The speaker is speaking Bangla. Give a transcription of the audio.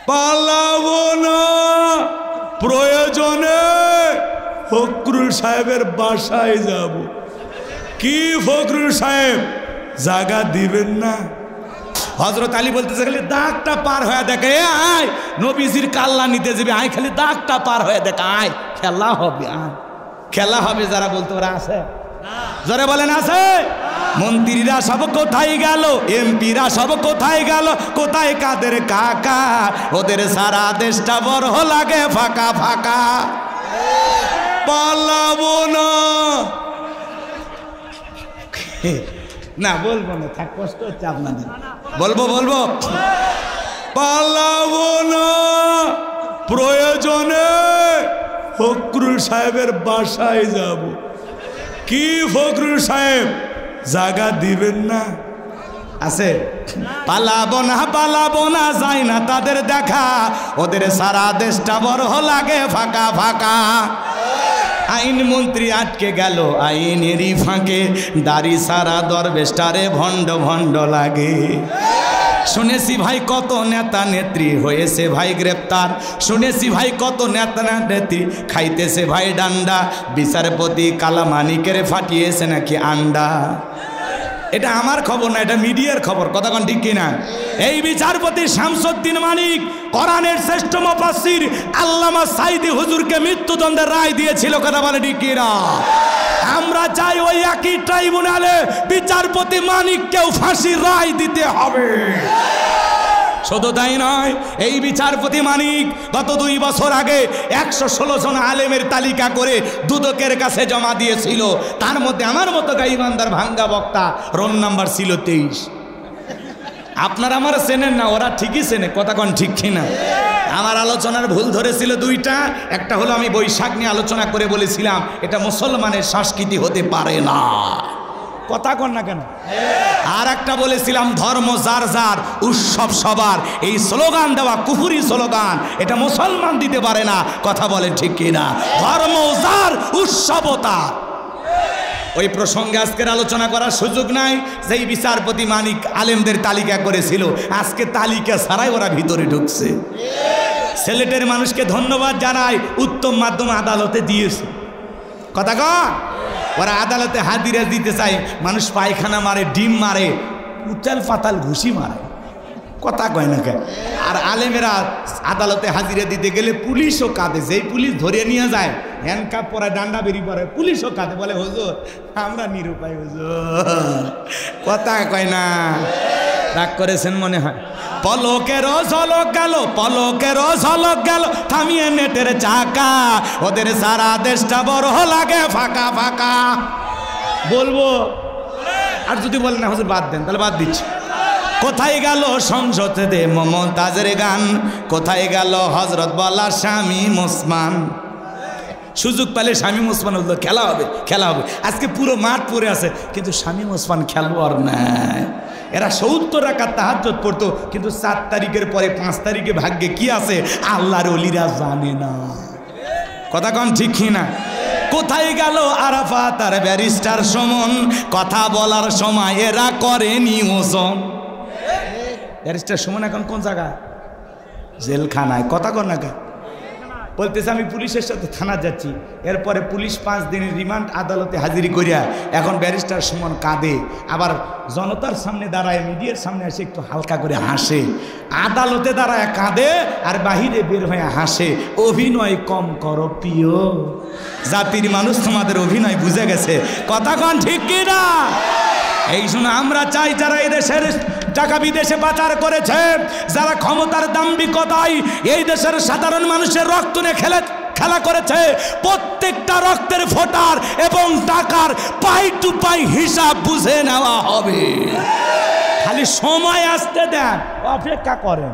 পালাবো না, প্রয়োজনে ফখরুল সাহেবের বাসায় যাব। কি ফখরুল সাহেব জায়গা দিবেন না? হযরত আলী বলতেছে খালি দাগটা পার হয়ে দেখে, আয় নবীজির কাল্লা নিতে যাবে, আয় খালি দাগটা পার হয়ে দেখ, আয় খেলা হবে, আয় খেলা হবে। যারা বলতে ওরা আছে, জোরে বলেন আছে? মন্ত্রীরা সব কোথায় গেল, এমপিরা সব কোথায় গেল, কোথায় কাদের কাকা, ওদের সারা দেশটা বড় লাগে ফাঁকা ফাঁকা। পালাবো না, না বলবো না, থাক কষ্ট হচ্ছে আপনাদের, বলবো বলবো পালাবো না, প্রয়োজনে ফখরুল সাহেবের বাসায় যাব। কি ফখরুল সাহেব জায়গা দিবেন না? আছে? পালাবো না যায় না তাদের দেখা, ওদের সারা দেশটা বড় লাগে ফাঁকা ফাঁকা। আইন মন্ত্রী আটকে গেল আইনেরই ফাঁকে, দাড়ি সারা দরবেশটারে ভণ্ড ভণ্ড লাগে। শুনেছি ভাই কত নেতা নেত্রী হয়েছে ভাই গ্রেপ্তার, শুনেছি ভাই কত নেতা নেত্রী খাইতেছে ভাই ডান্ডা, বিচারপতি কালামানিকের ফাটিয়েছে নাকি আন্ডা। এটা আমার খবর না, এটা মিডিয়ার খবর, কথা কোন ঠিক কিনা? এই বিচারপতি শামসুদ্দিন মানিক কোরআনের শ্রেষ্ঠ মুফাসসির আল্লামা সাইদি হুজুরকে মৃত্যুদণ্ডের রায় দিয়েছিল, কথা বলে ঠিক কিনা? আমরা চাই ওই একই ট্রাইব্যুনালে বিচারপতি মানিককেও ফাঁসির রায় দিতে হবে। শুধু তাই নয়, এই বিচারপতি মানিক গত 2 বছর আগে 116 জন আলেমের তালিকা করে দুদকের কাছে জমা দিয়েছিল। তার মধ্যে আমার মতো গাইবান্দার ভাঙ্গা বক্তা রোল নাম্বার ছিল 23। আপনারা আমার চেনেন না, ওরা ঠিকই চেনে, কথা কোন ঠিক কিনা? আমার আলোচনার ভুল ধরেছিল 2টা। একটা হলো আমি বৈশাখ নিয়ে আলোচনা করে বলেছিলাম এটা মুসলমানের সংস্কৃতি হতে পারে না, কথা কন না কেন? আর একটা বলেছিলাম ধর্ম যার যার উৎসব সবার, এই স্লোগান দেওয়া কুফরি স্লোগান, এটা মুসলমান দিতে পারে না, কথা বলেন ঠিক কিনা? ধর্ম যার উৎসব তার। ওই প্রসঙ্গে আজকের আলোচনা করার সুযোগ নাই। যেই বিচারপতি মানিক আলেমদের তালিকা করেছিল, আজকে তালিকা ছাড়াই ওরা ভিতরে ঢুকছে। সিলেটের মানুষকে ধন্যবাদ জানাই, উত্তম মাধ্যম আদালতে দিয়েছে, কথা কন? ওরা আদালতে হাজিরা দিতে চায়, মানুষ পায়খানা মারে, ডিম মারে, উচাল পাতাল ঘুষি মারে, কথা কয় না কেন? আর আলেমেরা আদালতে হাজিরা দিতে গেলে পুলিশও কাঁদে, যেই পুলিশ ধরে নিয়ে যায় হ্যান্ডকাপ পরা ডান্ডা বেরিয়ে পড়ে, পুলিশও কাঁদে, বলে হুজুর আমরা নিরুপায় হুজুর, কথা কয় না? রাগ করেছেন মনে হয়। পলকেরও ঝলক গেল, পলকেরও ঝলক গেল, থামিয়ে নেটের চাকা, ওদের সারা দেশটা বড় লাগে ফাঁকা ফাঁকা। বলবো? আর যদি বলেন না হুজুর বাদ দেন, তাহলে বাদ দিচ্ছি। কোথায় গেল সংসদে মমতাজের গান, কোথায় গেল হজরত বলা শামীম ওসমান? সুযোগ পেলে শামীম ওসমান বললো খেলা হবে খেলা হবে, আজকে পুরো মাঠ পড়ে আছে, কিন্তু শামীম ওসমান খেলোয়াড় নাই। এরা 70 রাকাত তাহাজ্জুদ পড়তো, কিন্তু 4 তারিখের পরে 5 তারিখে ভাগ্যে কি আছে আল্লাহর ওলিরা জানে না, কথা কন ঠিক কিনা? কোথায় গেল আরাফাত আর ব্যারিস্টার সুমন, কথা বলার সময় এরা করেনি ওজন। ব্যারিস্টার সুমন এখন কোন জায়গায়? জেলখানায়, কথা কন না? বলতেছে আমি পুলিশের সাথে থানা যাচ্ছি, এরপরে পুলিশ 5 দিনের রিমান্ড আদালতে হাজিরি করিয়া এখন ব্যারিস্টার সুমন কাঁদে, আবার জনতার সামনে দাঁড়ায়, মিডিয়ার সামনে এসে একটু হালকা করে হাসে, আদালতে দাঁড়ায় কাঁদে আর বাহিরে বের হয়ে হাসে। অভিনয় কম করো প্রিয় জাতির মানুষ, তোমাদের অভিনয় বুঝে গেছে, কথা কন ঠিক কিনা? এই জন্য আমরা চাই যারা এই দেশের টাকা বিদেশে পাচার করেছে, যারা ক্ষমতার দাম্ভিকতায় এই দেশের সাধারণ মানুষের রক্ত নিয়ে খেলা করেছে, প্রত্যেকটা রক্তের ফোঁটার এবং টাকার পাই টু পাই হিসাব বুঝে নেওয়া হবে। খালি সময় আসতে দেন, অপেক্ষা করেন।